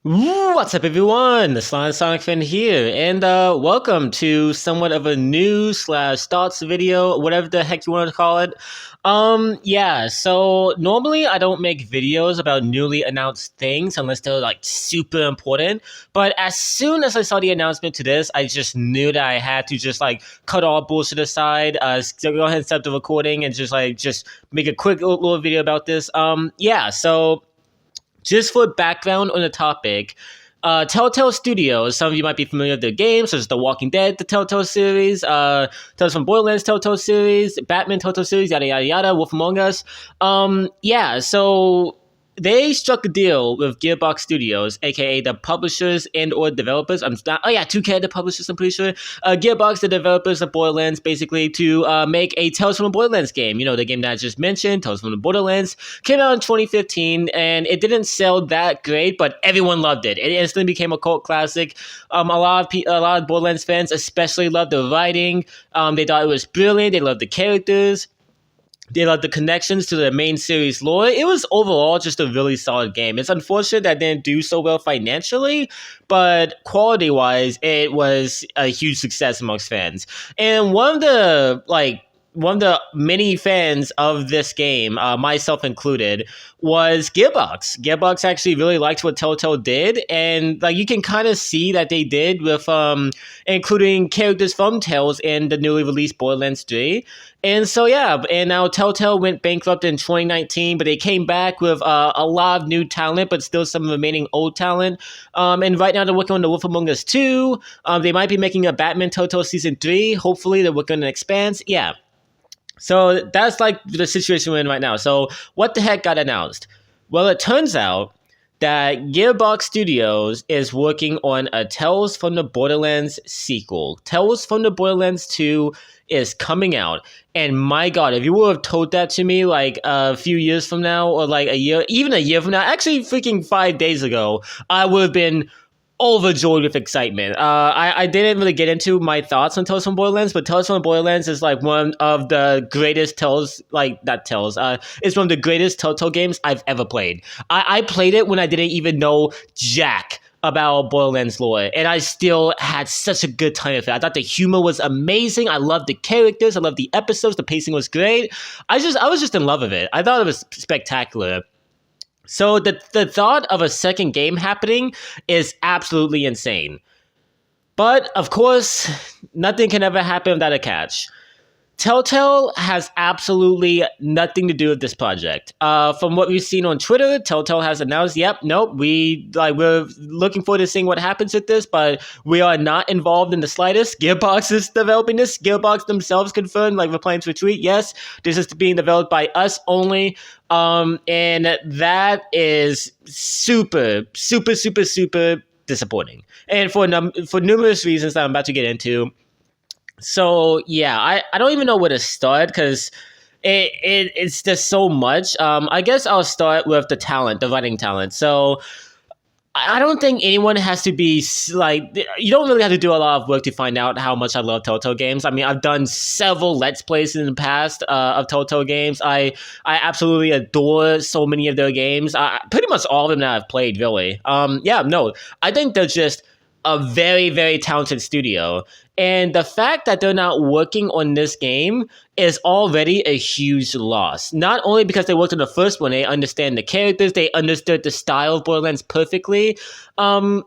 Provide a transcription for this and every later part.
What's up, everyone? The Sonic Fan here, and welcome to somewhat of a new slash thoughts video, whatever the heck you want to call it. Yeah. So normally I don't make videos about newly announced things unless they're like super important. But as soon as I saw the announcement to this, I just knew that I had to just like cut all bullshit aside, go ahead and stop the recording, and just make a quick little video about this. Yeah. So. Just for background on the topic, Telltale Studios, some of you might be familiar with their games, such as The Walking Dead, the Telltale series, Tales from Borderlands Telltale series, Batman Telltale series, yada yada yada, Wolf Among Us. Yeah, so they struck a deal with Gearbox Studios, aka the publishers and or developers. 2K the publishers, I'm pretty sure. Gearbox, the developers of Borderlands, basically to make a Tales from the Borderlands game. You know, the game that I just mentioned, Tales from the Borderlands, came out in 2015, and it didn't sell that great, but everyone loved it. It instantly became a cult classic. A lot of Borderlands fans especially loved the writing. They thought it was brilliant. They loved the characters. They loved the connections to the main series lore. It was overall just a really solid game. It's unfortunate that it didn't do so well financially, but quality-wise, it was a huge success amongst fans. And one of the many fans of this game, myself included, was Gearbox. Gearbox actually really liked what Telltale did, and like you can kind of see that they did with including characters from Tales in the newly released Borderlands 3. And so yeah, and now Telltale went bankrupt in 2019, but they came back with a lot of new talent, but still some remaining old talent. And right now they're working on The Wolf Among Us 2. They might be making a Batman Telltale Season 3. Hopefully they're working on an Expanse. Yeah. So that's like the situation we're in right now. So what the heck got announced? Well, it turns out that Gearbox Studios is working on a Tales from the Borderlands sequel. Tales from the Borderlands 2 is coming out. And my God, if you would have told that to me like a few years from now, or like even a year from now, actually freaking 5 days ago, I would have been overjoyed with excitement. I didn't really get into my thoughts on Tales from Borderlands, but Tales from Borderlands is like one of the greatest it's one of the greatest Telltale games I've ever played. I played it when I didn't even know jack about Borderlands lore, and I still had such a good time with it. I thought the humor was amazing. I loved the characters. I loved the episodes. The pacing was great. I was just in love with it. I thought it was spectacular. So the thought of a second game happening is absolutely insane. But, of course, nothing can ever happen without a catch. Telltale has absolutely nothing to do with this project. From what we've seen on Twitter, Telltale has announced, we're looking forward to seeing what happens with this, but we are not involved in the slightest. Gearbox is developing this. Gearbox themselves confirmed, like replying to a tweet, yes, this is being developed by us only. And that is super, super, super, super disappointing. And for numerous reasons that I'm about to get into. So yeah, I don't even know where to start because it's just so much. I guess I'll start with the writing talent. So I don't think anyone has to be like, you don't really have to do a lot of work to find out how much I love Telltale games. I mean, I've done several Let's Plays in the past of Telltale games. I absolutely adore so many of their games. Pretty much all of them that I've played, really. I think they're just a very, very talented studio. And the fact that they're not working on this game is already a huge loss. Not only because they worked on the first one, they understand the characters, they understood the style of Borderlands perfectly. But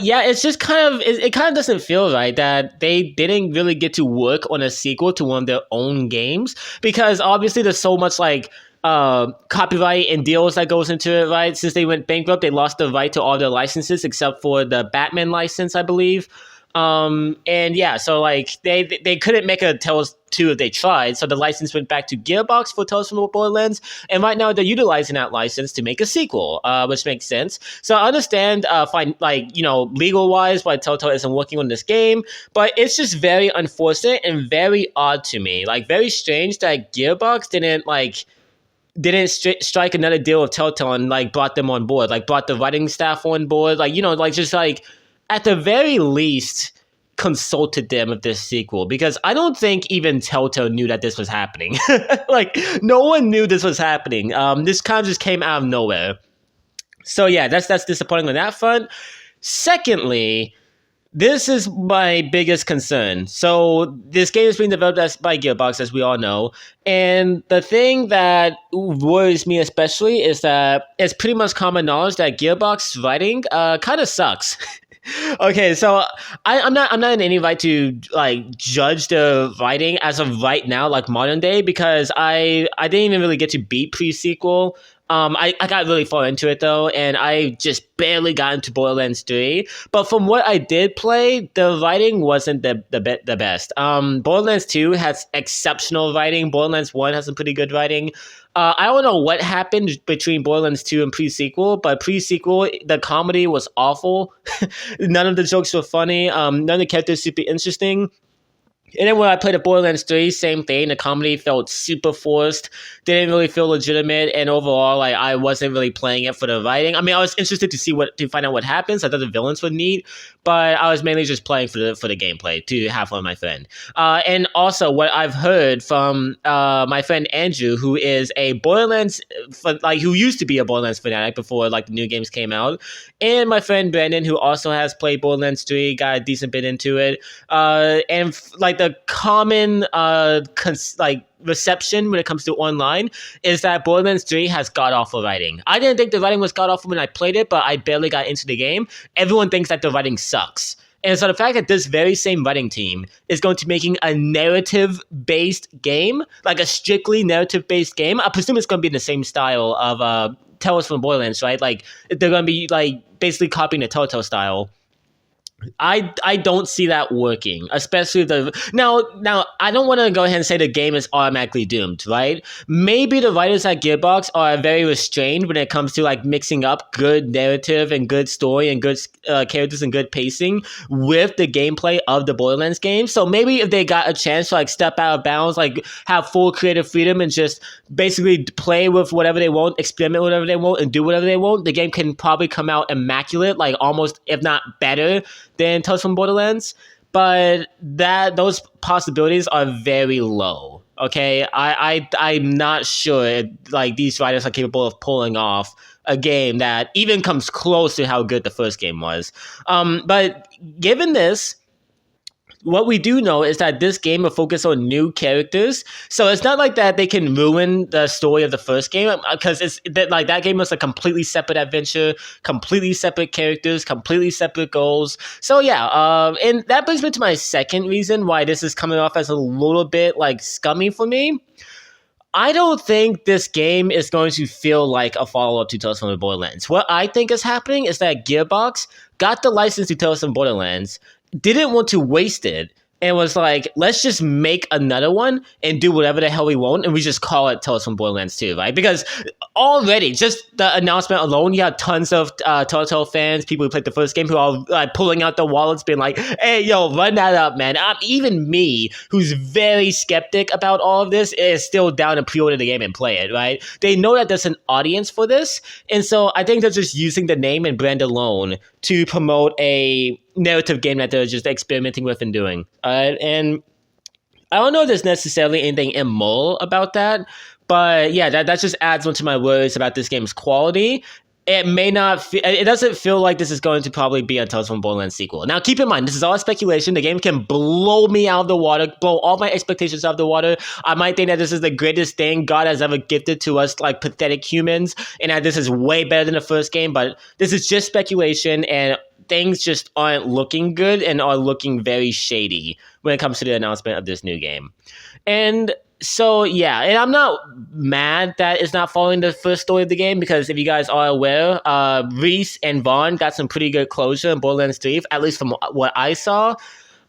yeah, it's just it kind of doesn't feel right that they didn't really get to work on a sequel to one of their own games, because obviously there's so much like copyright and deals that goes into it, right? Since they went bankrupt, they lost the right to all their licenses except for the Batman license, I believe. And yeah, so like they couldn't make a Tales 2 if they tried, so the license went back to Gearbox for Tales from the Borderlands, and right now they're utilizing that license to make a sequel, which makes sense. So I understand, legal wise why Telltale isn't working on this game, but it's just very unfortunate and very odd to me, like very strange that Gearbox didn't strike another deal with Telltale and like brought them on board, like brought the writing staff on board, at the very least consulted them with this sequel, because I don't think even Telltale knew that this was happening. Like no one knew this was happening. This kind of just came out of nowhere. So yeah, that's disappointing on that front. Secondly, this is my biggest concern. So this game is being developed by Gearbox, as we all know, and the thing that worries me especially is that it's pretty much common knowledge that Gearbox writing kind of sucks. Okay, so I'm not in any right to like judge the writing as of right now, like modern day, because I didn't even really get to beat pre-sequel. I got really far into it though, and I just barely got into Borderlands 3. But from what I did play, the writing wasn't the best. Borderlands 2 has exceptional writing. Borderlands 1 has some pretty good writing. I don't know what happened between Borderlands 2 and pre-sequel, but pre-sequel, the comedy was awful. None of the jokes were funny. None of the characters super interesting. And then when I played the Borderlands 3, same thing. The comedy felt super forced, didn't really feel legitimate, and overall, like I wasn't really playing it for the writing. I mean, I was interested to find out what happens. I thought the villains were neat, but I was mainly just playing for the gameplay to have fun with my friend. And also, what I've heard from my friend Andrew, who is a Borderlands, who used to be a Borderlands fanatic before like the new games came out, and my friend Brandon, who also has played Borderlands 3, got a decent bit into it, and like the common reception when it comes to online is that Borderlands 3 has god-awful writing. I didn't think the writing was god-awful when I played it, but I barely got into the game. Everyone thinks that the writing sucks. And so the fact that this very same writing team is going to be making a narrative-based game, like a strictly narrative-based game, I presume it's going to be in the same style of Tales from Borderlands, right? Like, they're going to be like basically copying the Telltale style. I don't see that working, especially now I don't want to go ahead and say the game is automatically doomed, right? Maybe the writers at Gearbox are very restrained when it comes to like mixing up good narrative and good story and good characters and good pacing with the gameplay of the Borderlands game. So maybe if they got a chance to like step out of bounds, like have full creative freedom and just basically play with whatever they want, experiment with whatever they want, and do whatever they want, the game can probably come out immaculate, like almost if not better than Tales from Borderlands, but those possibilities are very low. Okay, I'm not sure like these writers are capable of pulling off a game that even comes close to how good the first game was. But given this, what we do know is that this game will focus on new characters, so it's not like that they can ruin the story of the first game, because that game was a completely separate adventure, completely separate characters, completely separate goals. So yeah, and that brings me to my second reason why this is coming off as a little bit like scummy for me. I don't think this game is going to feel like a follow-up to Tales from the Borderlands. What I think is happening is that Gearbox got the license to Tales from Borderlands, didn't want to waste it, and was like, let's just make another one and do whatever the hell we want, and we just call it Tales from Borderlands 2, right? Because already, just the announcement alone, you have tons of Telltale fans, people who played the first game, who are pulling out their wallets, being like, hey, yo, run that up, man. Even me, who's very skeptic about all of this, is still down to pre-order the game and play it, right? They know that there's an audience for this, and so I think they're just using the name and brand alone to promote a narrative game that they're just experimenting with and doing. And I don't know if there's necessarily anything immoral about that, but yeah, that just adds on to my worries about this game's quality. It doesn't feel like this is going to probably be a Tales from Borderlands sequel. Now, keep in mind, this is all speculation. The game can blow me out of the water, blow all my expectations out of the water. I might think that this is the greatest thing God has ever gifted to us, like pathetic humans, and that this is way better than the first game, but this is just speculation, and things just aren't looking good and are looking very shady when it comes to the announcement of this new game. And so, yeah, and I'm not mad that it's not following the first story of the game, because if you guys are aware, Reese and Vaughn got some pretty good closure in Borderlands 3, at least from what I saw.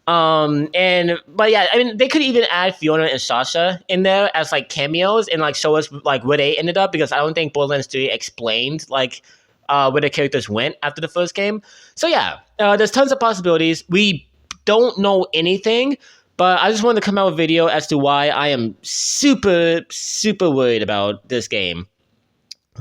But yeah, I mean, they could even add Fiona and Sasha in there as like cameos and like show us like where they ended up, because I don't think Borderlands 3 explained like where the characters went after the first game. So yeah, there's tons of possibilities. We don't know anything, but I just wanted to come out with a video as to why I am super, super worried about this game.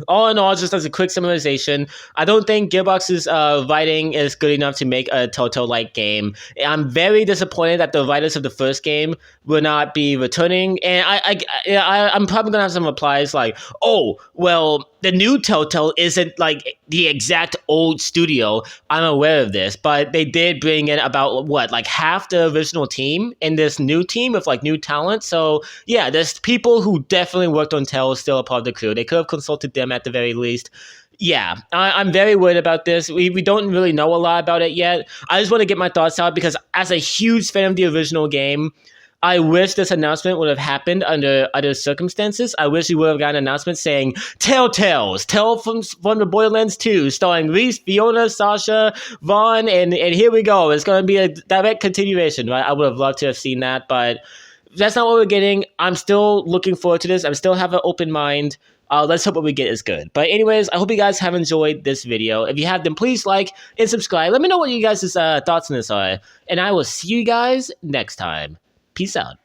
All in all, just as a quick summarization, I don't think Gearbox's writing is good enough to make a Telltale-like game. I'm very disappointed that the writers of the first game will not be returning, and I'm probably going to have some replies like, oh, well, the new Telltale isn't like the exact old studio. I'm aware of this, but they did bring in about what, like half the original team in this new team with like new talent. So yeah, there's people who definitely worked on Tell still a part of the crew. They could have consulted them at the very least. Yeah, I'm very worried about this. We don't really know a lot about it yet. I just want to get my thoughts out because as a huge fan of the original game, I wish this announcement would have happened under other circumstances. I wish we would have gotten an announcement saying Telltales, Tell from the Borderlands 2, starring Reese, Fiona, Sasha, Vaughn, and here we go. It's going to be a direct continuation, right? I would have loved to have seen that, but that's not what we're getting. I'm still looking forward to this. I still have an open mind. Let's hope what we get is good. But anyways, I hope you guys have enjoyed this video. If you have, then please like and subscribe. Let me know what you guys' thoughts on this are. And I will see you guys next time. Peace out.